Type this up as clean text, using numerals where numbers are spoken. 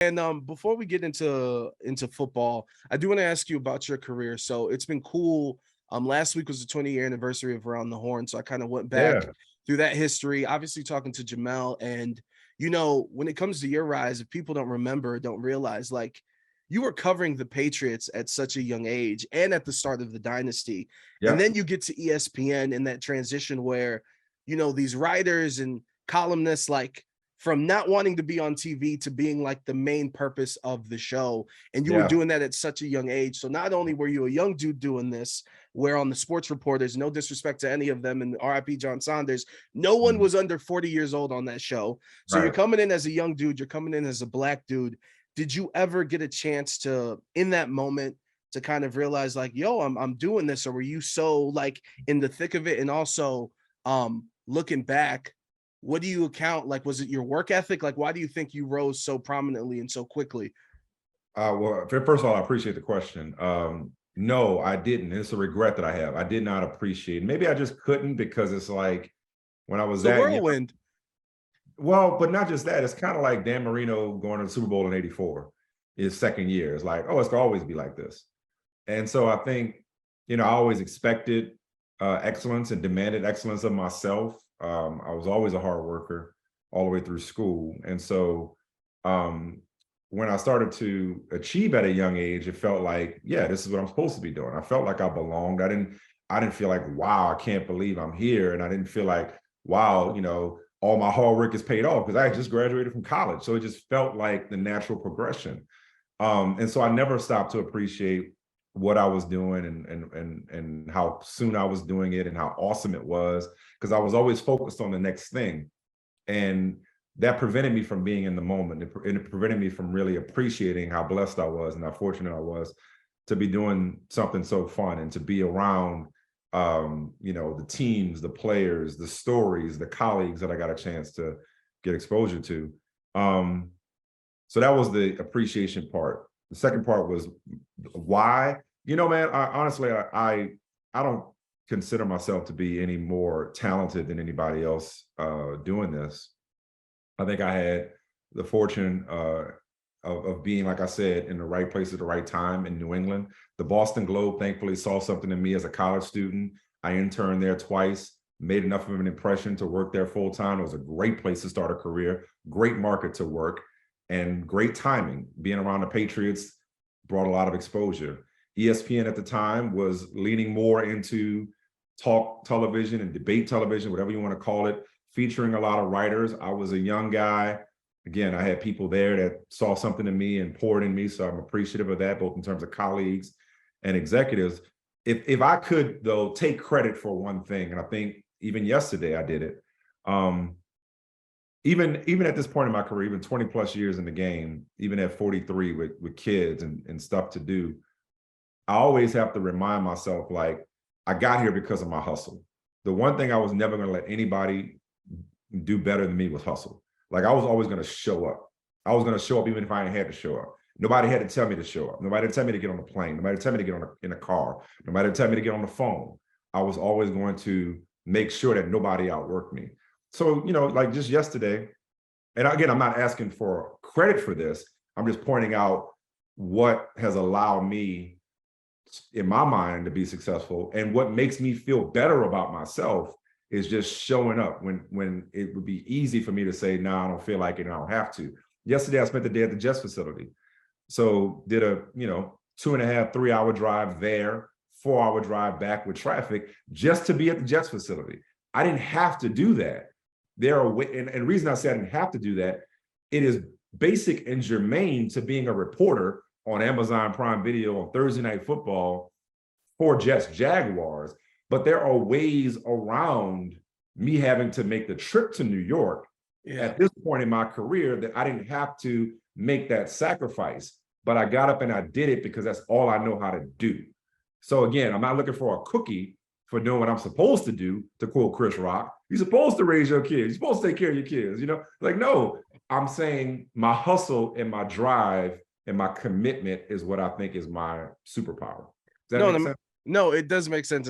And before we get into football, I do want to ask you about your career. So it's been cool. Last week was the 20-year anniversary of Around the Horn, so I kind of went back Yeah, through that history. Obviously, talking to Jamel, and when it comes to your rise, if people don't remember, don't realize, like you were covering the Patriots at such a young age and at the start of the dynasty, and yep, then you get to ESPN in that transition where these writers and columnists like from not wanting to be on TV to being like the main purpose of the show. And you were yeah, doing that at such a young age. So not only were you a young dude doing this, where on the sports reporters, no disrespect to any of them, and RIP John Saunders, no one mhm, was under 40 years old on that show. So you're right. coming in as a young dude, you're coming in as a black dude. Did you ever get a chance to, in that moment, to kind of realize like, yo, I'm doing this? Or were you so like in the thick of it? And also looking back, what do you account like, was it your work ethic? Like, why do you think you rose so prominently and so quickly? Well, first of all, I appreciate the question. No, I didn't. It's a regret that I have. I did not appreciate. Maybe I just couldn't because it's like when I was It's a that young. whirlwind. Well, but not just that. It's kind of like Dan Marino going to the Super Bowl in '84, his second year. It's like, oh, it's gonna always be like this. And so I think, I always expected excellence and demanded excellence of myself. I was always a hard worker all the way through school. And so um, when I started to achieve at a young age, it felt like, yeah, this is what I'm supposed to be doing. I felt like I belonged. I didn't feel like, wow, I can't believe I'm here. And I didn't feel like, wow, all my hard work is paid off because I had just graduated from college. So it just felt like the natural progression. And so I never stopped to appreciate what I was doing and how soon I was doing it and how awesome it was because I was always focused on the next thing. And that prevented me from being in the moment. It prevented me from really appreciating how blessed I was and how fortunate I was to be doing something so fun and to be around the teams, the players, the stories, the colleagues that I got a chance to get exposure to. Um, so that was the appreciation part. The second part was why. Man, I don't consider myself to be any more talented than anybody else doing this. I think I had the fortune of being, like I said, in the right place at the right time in New England. The Boston Globe thankfully saw something in me as a college student. I interned there twice, made enough of an impression to work there full time. It was a great place to start a career, great market to work, and great timing. Being around the Patriots brought a lot of exposure. ESPN at the time was leaning more into talk television and debate television, whatever you want to call it, featuring a lot of writers. I was a young guy. Again, I had people there that saw something in me and poured in me. So I'm appreciative of that, both in terms of colleagues and executives. If I could, though, take credit for one thing, and I think even yesterday I did it. Even at this point in my career, even 20 plus years in the game, even at 43 with kids and stuff to do, I always have to remind myself, like, I got here because of my hustle. The one thing I was never going to let anybody do better than me was hustle. Like, I was always going to show up. I was going to show up even if I ain't had to show up. Nobody had to tell me to show up. Nobody had to tell me to get on the plane. Nobody had to tell me to get in a car. Nobody had to tell me to get on the phone. I was always going to make sure that nobody outworked me. So, like just yesterday, and again, I'm not asking for credit for this. I'm just pointing out what has allowed me in my mind to be successful, and what makes me feel better about myself is just showing up when it would be easy for me to say, no, I don't feel like it and I don't have to. Yesterday I spent the day at the Jets facility, so did a 2.5 3 hour drive there, 4 hour drive back with traffic just to be at the Jets facility. I didn't have to do that. There are and the reason I say I didn't have to do that, it is basic and germane to being a reporter on Amazon Prime Video on Thursday Night Football for Jets Jaguars. But there are ways around me having to make the trip to New York Yeah. at this point in my career that I didn't have to make that sacrifice. But I got up and I did it because that's all I know how to do. So again, I'm not looking for a cookie for doing what I'm supposed to do, to quote Chris Rock. You're supposed to raise your kids. You're supposed to take care of your kids. Like, no, I'm saying my hustle and my drive and my commitment is what I think is my superpower. Does that No, make no, sense? no, it does make sense.